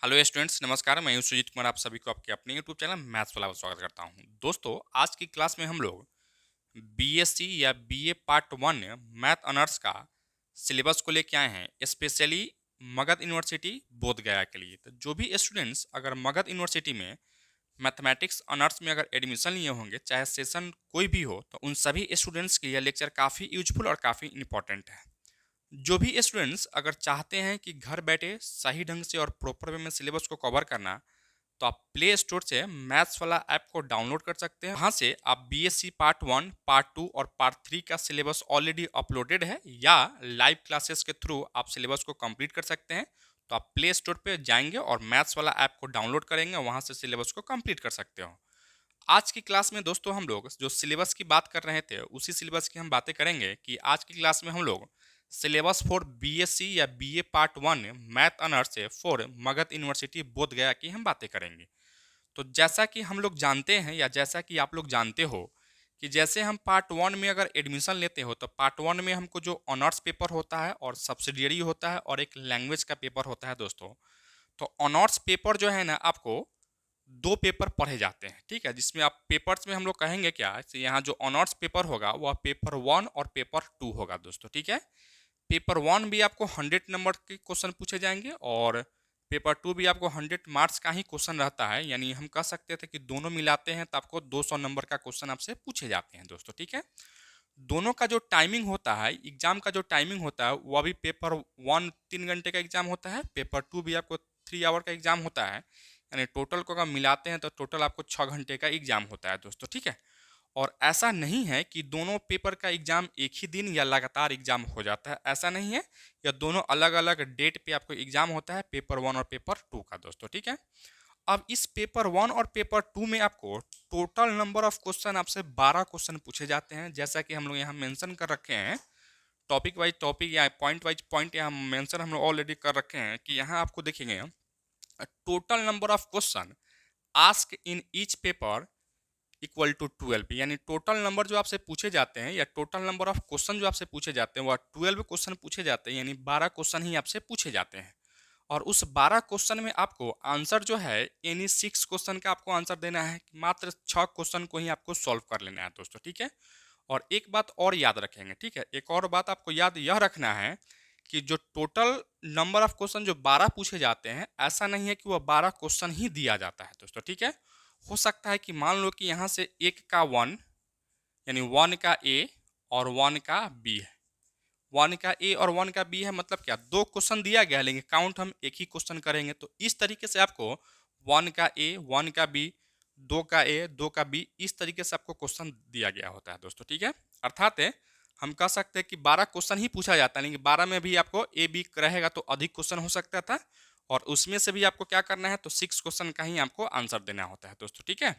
Hello students, नमस्कार। मैं हूं सुजीत कुमार, आप सभी को आपके अपने यूट्यूब चैनल मैथ्स वाला में स्वागत करता हूं। दोस्तों, आज की क्लास में हम लोग बीएससी या बीए पार्ट 1 मैथ ऑनर्स का सिलेबस को लेके आए हैं, स्पेशली मगध यूनिवर्सिटी बोध गया के लिए। तो जो भी स्टूडेंट्स अगर मगध यूनिवर्सिटी में मैथमेटिक्स ऑनर्स में अगर एडमिशन लिए होंगे, चाहे सेशन कोई भी हो, तो उन सभी स्टूडेंट्स के लिए लेक्चर काफ़ी यूजफुल और काफ़ी इंपॉर्टेंट है। जो भी स्टूडेंट्स अगर चाहते हैं कि घर बैठे सही ढंग से और प्रॉपर वे में सिलेबस को कवर करना, तो आप प्ले स्टोर से मैथ्स वाला ऐप को डाउनलोड कर सकते हैं। वहाँ से आप बीएससी पार्ट 1, पार्ट 2 और पार्ट 3 का सिलेबस ऑलरेडी अपलोडेड है, या लाइव क्लासेस के थ्रू आप सिलेबस को कंप्लीट कर सकते हैं। तो आप प्ले स्टोर पे जाएंगे और मैथ्स वाला ऐप को डाउनलोड करेंगे, वहाँ से सिलेबस को कंप्लीट कर सकते हो। आज की क्लास में दोस्तों हम लोग जो सिलेबस की बात कर रहे थे, उसी सिलेबस की हम बातें करेंगे कि आज की क्लास में हम लोग सिलेबस फॉर बीएससी या बीए पार्ट 1 मैथ ऑनर्स से फॉर मगध यूनिवर्सिटी बोध गया की हम बातें करेंगे। तो जैसा कि हम लोग जानते हैं, या जैसा कि आप लोग जानते हो, कि जैसे हम पार्ट 1 में अगर एडमिशन लेते हो, तो पार्ट 1 में हमको जो ऑनर्स पेपर होता है और सब्सिडियरी होता है और एक लैंग्वेज का पेपर होता है दोस्तों। तो ऑनर्स पेपर जो है ना, आपको दो पेपर पढ़े जाते हैं, ठीक है, जिसमें आप पेपर्स में हम लोग कहेंगे क्या, यहाँ जो ऑनर्स पेपर होगा वह पेपर 1 और पेपर 2 होगा दोस्तों, ठीक है। पेपर 1 भी आपको 100 नंबर के क्वेश्चन पूछे जाएंगे और पेपर 2 भी आपको 100 मार्क्स का ही क्वेश्चन रहता है, यानी हम कह सकते थे कि दोनों मिलाते हैं तो आपको 200 नंबर का क्वेश्चन आपसे पूछे जाते हैं दोस्तों, ठीक है। दोनों का जो टाइमिंग होता है, एग्जाम का जो टाइमिंग होता है, वह भी पेपर 1 3 घंटे का एग्जाम होता है, पेपर 2 भी आपको 3 आवर का एग्जाम होता है, यानी टोटल को अगर मिलाते हैं तो टोटल आपको 6 घंटे का एग्जाम होता है दोस्तों, ठीक है। और ऐसा नहीं है कि दोनों पेपर का एग्जाम एक ही दिन या लगातार एग्जाम हो जाता है, ऐसा नहीं है। या दोनों अलग अलग डेट पे आपको एग्जाम होता है, पेपर 1 और पेपर 2 का दोस्तों, ठीक है। अब इस पेपर 1 और पेपर 2 में आपको टोटल नंबर ऑफ क्वेश्चन आपसे 12 क्वेश्चन पूछे जाते हैं, जैसा कि हम लोग यहाँ मेंशन कर रखे हैं। टॉपिक वाइज टॉपिक या पॉइंट वाइज पॉइंट यहाँ मेंशन हम लोग ऑलरेडी कर रखे हैं कि यहाँ आपको देखेंगे total number of question ask in each paper equal to 12, यानी टोटल नंबर जो आपसे पूछे जाते हैं या टोटल नंबर ऑफ क्वेश्चन जो आपसे पूछे जाते हैं वह 12 क्वेश्चन पूछे जाते हैं, यानी 12 क्वेश्चन ही आपसे पूछे जाते हैं। और उस 12 क्वेश्चन में आपको आंसर जो है, यानी 6 क्वेश्चन का आपको आंसर देना है, मात्र 6 क्वेश्चन को ही आपको सॉल्व कर लेना है दोस्तों, ठीक है। और एक बात और याद रखेंगे, ठीक है, एक और बात आपको याद यह रखना है कि जो टोटल नंबर ऑफ क्वेश्चन जो 12 पूछे जाते हैं, ऐसा नहीं है कि वह 12 क्वेश्चन ही दिया जाता है दोस्तों, ठीक है। हो सकता है कि मान लो कि यहाँ से एक का 1, यानी 1 का ए और 1 का बी है, 1 का ए और 1 का बी है, मतलब क्या, दो क्वेश्चन दिया गया है लेकिन काउंट हम एक ही क्वेश्चन करेंगे। तो इस तरीके से आपको 1 का ए 1 का बी, 2 का ए 2 का बी, इस तरीके से आपको क्वेश्चन दिया गया होता है दोस्तों, ठीक है। अर्थात हम कह सकते हैं कि 12 क्वेश्चन ही पूछा जाता है, लेकिन 12 में भी आपको ए बी रहेगा तो अधिक क्वेश्चन हो सकता था, और उसमें से भी आपको क्या करना है, तो 6 क्वेश्चन का ही आपको आंसर देना होता है दोस्तों, ठीक है।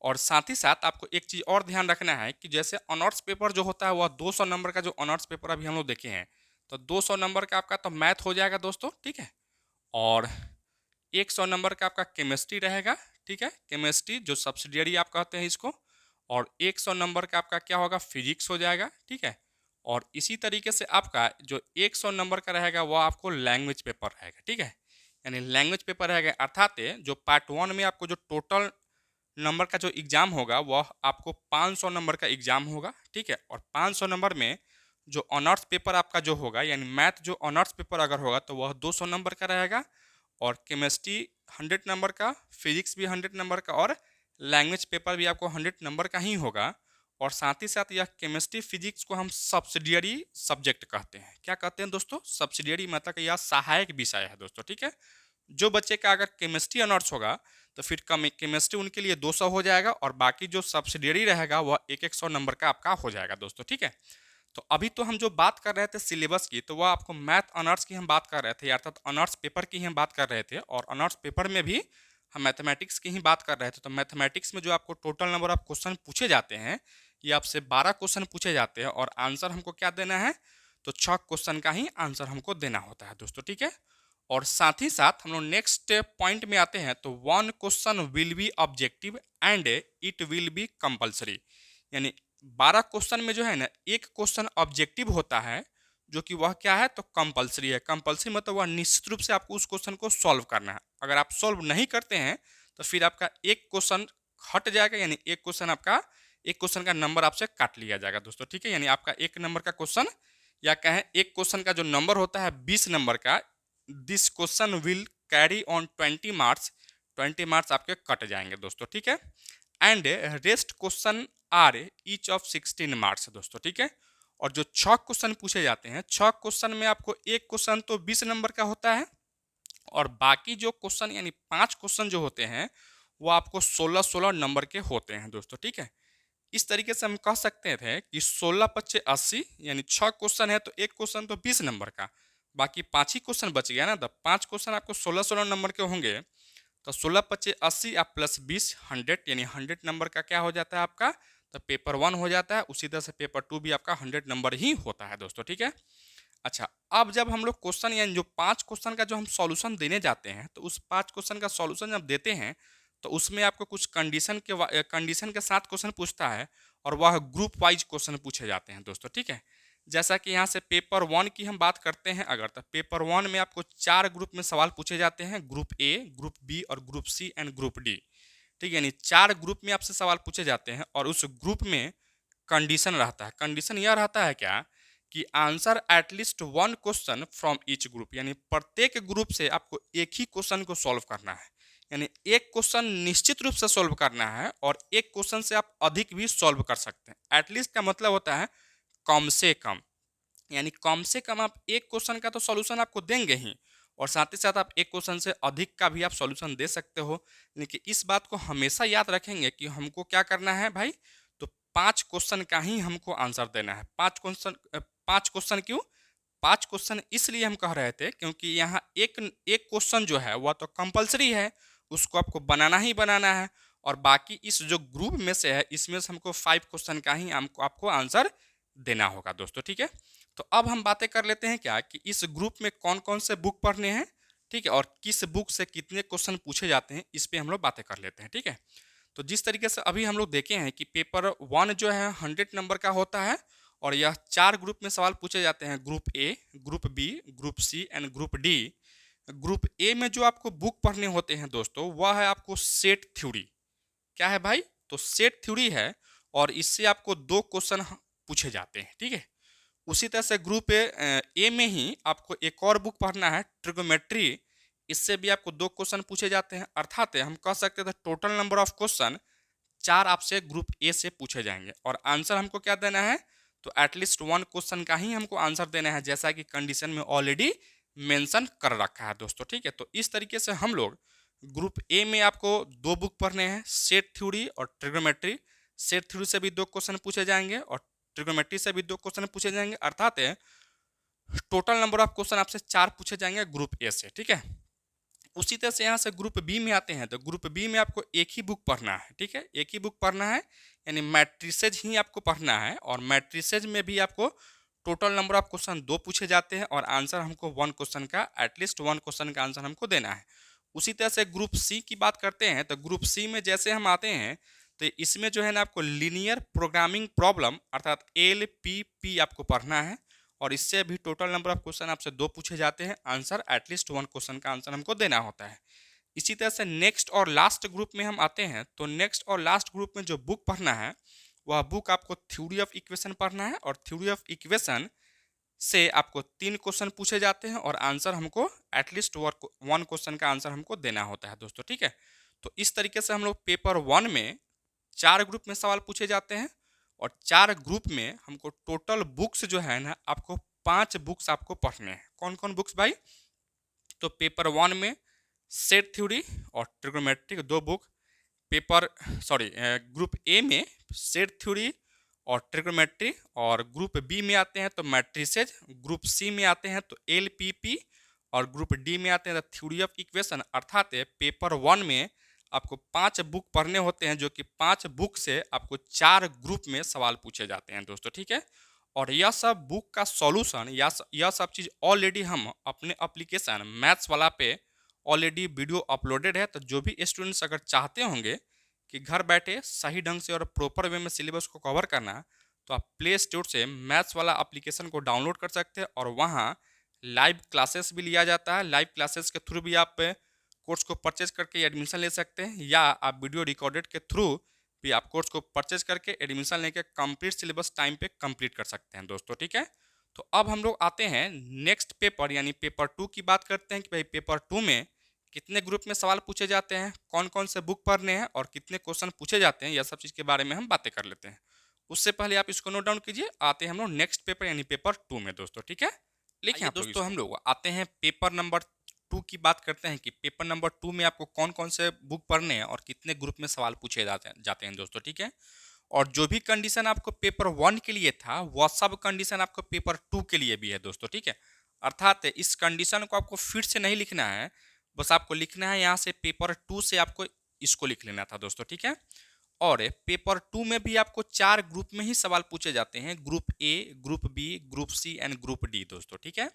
और साथ ही साथ आपको एक चीज़ और ध्यान रखना है कि जैसे ऑनर्स पेपर जो होता है वह 200 नंबर का, जो ऑनर्स पेपर अभी हम लोग देखे हैं, तो 200 नंबर का आपका तो मैथ हो जाएगा दोस्तों, ठीक है। और 100 नंबर का आपका केमिस्ट्री रहेगा, ठीक है, केमिस्ट्री जो सब्सिडियरी आप कहते हैं इसको। और 100 नंबर का आपका क्या होगा, फिजिक्स हो जाएगा, ठीक है। और इसी तरीके से आपका जो 100 नंबर का रहेगा वह आपको लैंग्वेज पेपर रहेगा, ठीक है, यानी लैंग्वेज पेपर रहेगा। अर्थात जो पार्ट 1 में आपको जो टोटल नंबर का जो एग्ज़ाम होगा वह आपको 500 नंबर का एग्ज़ाम होगा, ठीक है। और 500 नंबर में जो ऑनर्स पेपर आपका जो होगा, यानी मैथ जो ऑनर्स पेपर अगर होगा तो वह 200 नंबर का रहेगा, और केमिस्ट्री 100 नंबर का, फिजिक्स भी 100 नंबर का, और लैंग्वेज पेपर भी आपको 100 नंबर का ही होगा। और साथ ही साथ यह केमिस्ट्री फिजिक्स को हम सब्सिडियरी सब्जेक्ट कहते हैं। क्या कहते हैं दोस्तों, सब्सिडियरी, मतलब कि यह सहायक विषय है दोस्तों, ठीक है। जो बच्चे का अगर केमिस्ट्री ऑनर्स होगा तो फिर केमिस्ट्री उनके लिए 200 हो जाएगा, और बाकी जो सब्सिडियरी रहेगा वह 100 नंबर का आपका हो जाएगा दोस्तों, ठीक है। तो अभी तो हम जो बात कर रहे थे सिलेबस की, तो वह आपको मैथ ऑनर्स की हम बात कर रहे थे, अर्थात ऑनर्स पेपर की हम बात कर रहे थे, और ऑनर्स पेपर में भी हम मैथमेटिक्स की ही बात कर रहे थे। तो मैथमेटिक्स में जो आपको टोटल नंबर ऑफ क्वेश्चन पूछे जाते हैं, ये आपसे 12 क्वेश्चन पूछे जाते हैं, और आंसर हमको क्या देना है, तो 6 क्वेश्चन का ही आंसर हमको देना होता है दोस्तों, ठीक है। और साथ ही साथ हम लोग नेक्स्ट पॉइंट में आते हैं, तो 1 question will be objective and it will be compulsory, यानी 12 क्वेश्चन में जो है ना, एक क्वेश्चन ऑब्जेक्टिव होता है, जो कि वह क्या है, तो कंपलसरी है। कंपलसरी मतलब वह निश्चित रूप से आपको उस क्वेश्चन को सॉल्व करना है। अगर आप सॉल्व नहीं करते हैं तो फिर आपका एक क्वेश्चन हट जाएगा, यानी एक क्वेश्चन का नंबर आपसे काट लिया जाएगा दोस्तों, ठीक है। यानी आपका एक नंबर का क्वेश्चन, या कहें एक क्वेश्चन का जो नंबर होता है 20 नंबर का, this question will carry on 20 marks, 20 marks आपके कट जाएंगे दोस्तों, ठीक है। And rest question are each of 16 marks दोस्तों, ठीक है। और जो 6 क्वेश्चन पूछे जाते हैं, 6 क्वेश्चन में आपको एक क्वेश्चन तो 20 नंबर का होता है, और बाकी जो क्वेश्चन यानी 5 क्वेश्चन जो होते हैं वो आपको 16-16 नंबर के होते हैं दोस्तों, ठीक है। इस तरीके से हम कह सकते थे कि 16×5 = 80, यानी 6 क्वेश्चन है तो एक क्वेश्चन तो 20 नंबर का, बाकी 5 ही क्वेश्चन बच गया ना, तो 5 क्वेश्चन आपको 16-16 नंबर के होंगे। तो 16×5 = 80 आप +20 100, यानी 100 नंबर का क्या हो जाता है आपका, तो पेपर 1 हो जाता है। उसी तरह से पेपर 2 भी आपका 100 नंबर ही होता है दोस्तों, ठीक है। अच्छा, अब जब हम लोग क्वेश्चन यानी जो 5 क्वेश्चन का जो हम सॉल्यूशन देने जाते हैं, तो उस 5 क्वेश्चन का सॉल्यूशन जब देते हैं तो उसमें आपको कुछ कंडीशन के साथ क्वेश्चन पूछता है, और वह ग्रुप वाइज क्वेश्चन पूछे जाते हैं दोस्तों, ठीक है। जैसा कि यहाँ से पेपर 1 की हम बात करते हैं अगर, तो पेपर 1 में आपको 4 ग्रुप में सवाल पूछे जाते हैं, ग्रुप ए, ग्रुप बी और group C and group D, ठीक है। यानी 4 ग्रुप में आपसे सवाल पूछे जाते हैं, और उस ग्रुप में कंडीशन रहता है। कंडीशन यह रहता है क्या, कि answer at least 1 question from each group, यानी प्रत्येक ग्रुप से आपको एक ही क्वेश्चन को सॉल्व करना है। यानी एक क्वेश्चन निश्चित रूप से सॉल्व करना है, और एक क्वेश्चन से आप अधिक भी सॉल्व कर सकते हैं। एटलीस्ट का मतलब होता है कम से कम, यानी कम से कम आप एक क्वेश्चन का तो सॉल्यूशन आपको देंगे ही, और साथ ही साथ आप एक क्वेश्चन से अधिक का भी आप सॉल्यूशन दे सकते हो। लेकिन इस बात को हमेशा याद रखेंगे कि हमको क्या करना है भाई, तो 5 क्वेश्चन का ही हमको आंसर देना है। 5 क्वेश्चन क्यों, 5 क्वेश्चन इसलिए हम कह रहे थे क्योंकि यहाँ एक एक क्वेश्चन जो है वह तो कंपलसरी है, उसको आपको बनाना ही बनाना है, और बाकी इस जो ग्रुप में से है इसमें से हमको 5 क्वेश्चन का ही हमको आपको आंसर देना होगा दोस्तों, ठीक है। तो अब हम बातें कर लेते हैं क्या, कि इस ग्रुप में कौन कौन से बुक पढ़ने हैं, ठीक है, और किस बुक से कितने क्वेश्चन पूछे जाते हैं, इस पे हम लोग बातें कर लेते हैं, ठीक है। तो जिस तरीके से अभी हम लोग देखे हैं कि पेपर 1 जो है 100 नंबर का होता है, और यह 4 ग्रुप में सवाल पूछे जाते हैं, group A, group B, group C and group D. Group A में जो आपको बुक पढ़ने होते हैं दोस्तों, वह है आपको सेट थ्योरी। क्या है भाई, तो सेट थ्योरी है, और इससे आपको 2 क्वेश्चन पूछे जाते हैं, ठीक है। उसी तरह से ग्रुप ए में ही आपको एक और बुक पढ़ना है, ट्रिगोमेट्री। इससे भी आपको 2 क्वेश्चन पूछे जाते हैं, अर्थात हम कह सकते थे टोटल नंबर ऑफ क्वेश्चन 4 आपसे ग्रुप ए से पूछे जाएंगे, और आंसर हमको क्या देना है, तो एटलीस्ट 1 क्वेश्चन का ही हमको आंसर देना है, जैसा कि कंडीशन में ऑलरेडी मेंशन कर रखा है दोस्तों, ठीक है। तो इस तरीके से हम लोग ग्रुप ए में आपको 2 बुक पढ़ने हैं, सेट थ्योरी और ट्रिगोमेट्री। सेट थ्योरी से भी 2 क्वेश्चन पूछे जाएंगे, और ट्रिगोमेट्री से भी 2 क्वेश्चन पूछे जाएंगे, अर्थात टोटल नंबर ऑफ क्वेश्चन आपसे 4 पूछे जाएंगे ग्रुप ए से, ठीक है। उसी तरह से यहाँ से ग्रुप बी में आते हैं, तो ग्रुप बी में आपको एक ही बुक पढ़ना है, ठीक है, एक ही बुक पढ़ना है, यानी मैट्रिसेज ही आपको पढ़ना है, और मैट्रिसेज में भी आपको टोटल नंबर ऑफ क्वेश्चन 2 पूछे जाते हैं, और आंसर हमको 1 क्वेश्चन का, एटलीस्ट 1 क्वेश्चन का आंसर हमको देना है। उसी तरह से ग्रुप सी की बात करते हैं, तो ग्रुप सी में जैसे हम आते हैं, तो इसमें जो है ना आपको लीनियर प्रोग्रामिंग प्रॉब्लम अर्थात LPP आपको पढ़ना है, और इससे भी टोटल नंबर ऑफ क्वेश्चन आपसे 2 पूछे जाते हैं, आंसर एटलीस्ट 1 क्वेश्चन का आंसर हमको देना होता है। इसी तरह से नेक्स्ट और लास्ट ग्रुप में हम आते हैं, तो नेक्स्ट और लास्ट ग्रुप में जो बुक पढ़ना है, वह बुक आपको थ्योरी ऑफ इक्वेशन पढ़ना है, और थ्योरी ऑफ इक्वेशन से आपको 3 क्वेश्चन पूछे जाते हैं, और आंसर हमको एटलीस्ट 1 क्वेश्चन का आंसर हमको देना होता है दोस्तों, ठीक है। तो इस तरीके से हम लोग पेपर 1 में 4 ग्रुप में सवाल पूछे जाते हैं, और 4 ग्रुप में हमको टोटल बुक्स जो है ना आपको 5 बुक्स आपको पढ़ने हैं। कौन कौन बुक्स भाई, तो पेपर 1 में सेट थ्योरी और ट्रिग्नोमेट्री 2 बुक, ग्रुप ए में सेट थ्योरी और ट्रिग्नोमेट्री, और ग्रुप बी में आते हैं तो मैट्रिसेज, ग्रुप सी में आते हैं तो LPP, और ग्रुप डी में आते हैं तो थ्योरी ऑफ इक्वेशन। अर्थात पेपर 1 में आपको 5 बुक पढ़ने होते हैं, जो कि 5 बुक से आपको 4 ग्रुप में सवाल पूछे जाते हैं दोस्तों, ठीक है। और यह सब बुक का सॉल्यूशन यह सब चीज़ ऑलरेडी हम अपने एप्लीकेशन मैथ्स वाला पे ऑलरेडी वीडियो अपलोडेड है। तो जो भी स्टूडेंट्स अगर चाहते होंगे कि घर बैठे सही ढंग से और प्रॉपर वे में सिलेबस को कवर करना, तो आप प्ले स्टोर से मैथ्स वाला एप्लीकेशन को डाउनलोड कर सकते हैं और वहाँ लाइव क्लासेस भी लिया जाता है। लाइव क्लासेस के थ्रू भी आप कोर्स को परचेज करके एडमिशन ले सकते हैं, या आप वीडियो रिकॉर्डेड के थ्रू भी आप कोर्स को परचेज करके एडमिशन लेके कंप्लीट सिलेबस टाइम पे कंप्लीट कर सकते हैं दोस्तों, ठीक है। तो अब हम लोग आते हैं नेक्स्ट पेपर यानी पेपर 2 की बात करते हैं कि भाई पेपर 2 में कितने ग्रुप में सवाल पूछे जाते हैं, कौन कौन से बुक पढ़ने हैं और कितने क्वेश्चन पूछे जाते हैं, यह सब चीज़ के बारे में हम बातें कर लेते हैं। उससे पहले आप इसको नोट डाउन कीजिए। आते हैं हम लोग नेक्स्ट पेपर यानी पेपर 2 में दोस्तों, ठीक है। लिखिए आप दोस्तों, हम लोग आते हैं पेपर नंबर 2 की बात करते हैं कि पेपर नंबर 2 में आपको कौन कौन से बुक पढ़ने हैं और कितने ग्रुप में सवाल पूछे जाते हैं दोस्तों, ठीक है। और जो भी कंडीशन आपको पेपर 1 के लिए था वह सब कंडीशन आपको पेपर 2 के लिए भी है दोस्तों, ठीक है। अर्थात इस कंडीशन को आपको फिर से नहीं लिखना है, बस आपको लिखना है यहाँ से पेपर 2 से आपको इसको लिख लेना था दोस्तों, ठीक है। और पेपर 2 में भी आपको 4 ग्रुप में ही सवाल पूछे जाते हैं, group A, group B, group C and group D दोस्तों, ठीक है।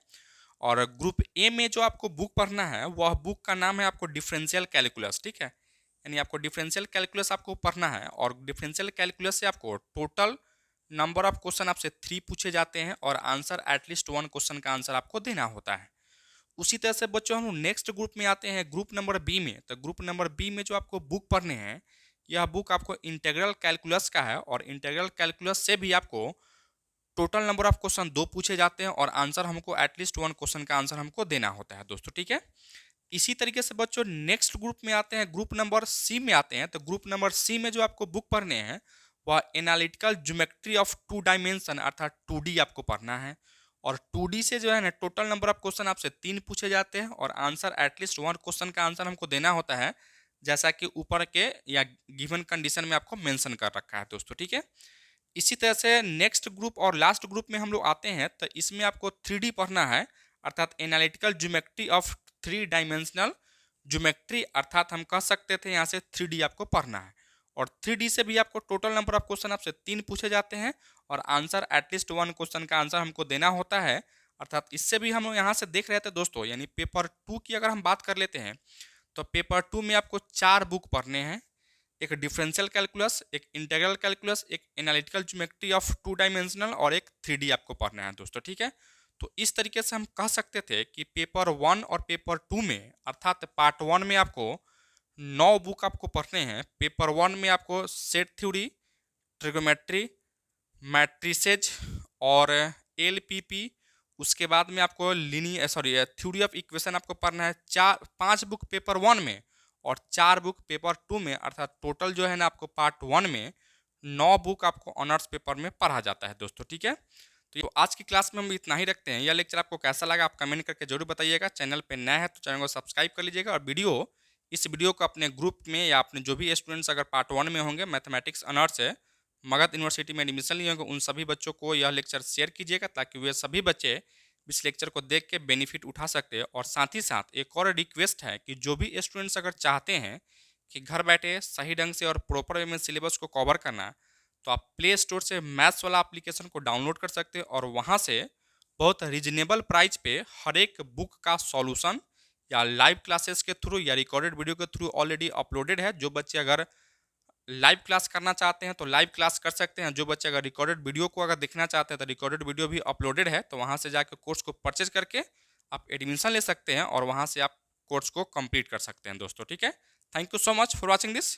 और ग्रुप ए में जो आपको बुक पढ़ना है वह बुक का नाम है आपको डिफरेंशियल कैलकुलस, ठीक है। यानी आपको डिफरेंशियल कैलकुलस आपको पढ़ना है और डिफरेंशियल कैलकुलस से आपको टोटल नंबर ऑफ क्वेश्चन आपसे 3 पूछे जाते हैं और आंसर एटलीस्ट 1 क्वेश्चन का आंसर आपको देना होता है। उसी तरह से बच्चों हम नेक्स्ट ग्रुप में आते हैं, ग्रुप नंबर बी में। तो ग्रुप नंबर बी में जो आपको बुक पढ़ने हैं, यह बुक आपको इंटीग्रल कैलकुलस का है और इंटीग्रल कैलकुलस से भी आपको टोटल नंबर ऑफ क्वेश्चन 2 पूछे जाते हैं और आंसर हमको एटलीस्ट 1 क्वेश्चन का आंसर हमको देना होता है दोस्तों, ठीक है। इसी तरीके से बच्चों नेक्स्ट ग्रुप में आते हैं, ग्रुप नंबर सी में आते हैं। तो ग्रुप नंबर सी में जो आपको बुक पढ़ने हैं वह एनालिटिकल ज्योमेट्री ऑफ 2 डायमेंशन अर्थात 2D आपको पढ़ना है। और 2D से जो है ना टोटल नंबर ऑफ क्वेश्चन आपसे 3 पूछे जाते हैं और आंसर एटलीस्ट 1 क्वेश्चन का आंसर हमको देना होता है, जैसा कि ऊपर के या गिवन कंडीशन में आपको मेंशन कर रखा है दोस्तों, ठीक है। इसी तरह से नेक्स्ट ग्रुप और लास्ट ग्रुप में हम लोग आते हैं। तो इसमें आपको 3D पढ़ना है अर्थात analytical geometry of 3 dimensional geometry, अर्थात हम कह सकते थे यहाँ से 3D आपको पढ़ना है। और 3D से भी आपको टोटल नंबर ऑफ क्वेश्चन आपसे 3 पूछे जाते हैं और आंसर एटलीस्ट 1 क्वेश्चन का आंसर हमको देना होता है। अर्थात इससे भी हम लोग यहाँ से देख रहे थे दोस्तों, यानी पेपर 2 की अगर हम बात कर लेते हैं तो पेपर 2 में आपको 4 बुक पढ़ने हैं, एक डिफरेंशियल कैलकुलस, एक इंटीग्रल कैलकुलस, एक एनालिटिकल ज्योमेट्री ऑफ 2 डायमेंशनल और एक 3D आपको पढ़ना है दोस्तों, ठीक है। तो इस तरीके से हम कह सकते थे कि पेपर 1 और पेपर 2 में अर्थात पार्ट 1 में आपको 9 बुक आपको पढ़ने हैं। पेपर 1 में आपको सेट थ्योरी, ट्रिगोमेट्री, मैट्रिसेज और एलपीपी, उसके बाद में आपको थ्योरी ऑफ इक्वेशन आपको पढ़ना है। 5 बुक पेपर 1 में और 4 बुक पेपर 2 में, अर्थात टोटल जो है ना आपको पार्ट 1 में 9 बुक आपको ऑनर्स पेपर में पढ़ा जाता है दोस्तों, ठीक है। तो आज की क्लास में हम इतना ही रखते हैं। यह लेक्चर आपको कैसा लगा आप कमेंट करके जरूर बताइएगा। चैनल पे नया है तो चैनल को सब्सक्राइब कर लीजिएगा और इस वीडियो को अपने ग्रुप में या अपने जो भी स्टूडेंट्स अगर पार्ट 1 में होंगे मैथमेटिक्स ऑनर्स से मगध यूनिवर्सिटी में एडमिशन लिए होंगे उन सभी बच्चों को यह लेक्चर शेयर कीजिएगा, ताकि वे सभी बच्चे इस लेक्चर को देख के बेनिफिट उठा सकते हैं। और साथ ही साथ एक और रिक्वेस्ट है कि जो भी स्टूडेंट्स अगर चाहते हैं कि घर बैठे सही ढंग से और प्रॉपर वे में सिलेबस को कवर करना, तो आप प्ले स्टोर से मैथ्स वाला एप्लीकेशन को डाउनलोड कर सकते हैं और वहाँ से बहुत रीजनेबल प्राइस पे हर एक बुक का सॉल्यूशन या लाइव क्लासेस के थ्रू या रिकॉर्डेड वीडियो के थ्रू ऑलरेडी अपलोडेड है। जो बच्चे अगर लाइव क्लास करना चाहते हैं तो लाइव क्लास कर सकते हैं, जो बच्चे अगर रिकॉर्डेड वीडियो को अगर देखना चाहते हैं तो रिकॉर्डेड वीडियो भी अपलोडेड है। तो वहाँ से जाकर कोर्स को परचेज करके आप एडमिशन ले सकते हैं और वहाँ से आप कोर्स को कंप्लीट कर सकते हैं दोस्तों, ठीक है। Thank you so much for watching this.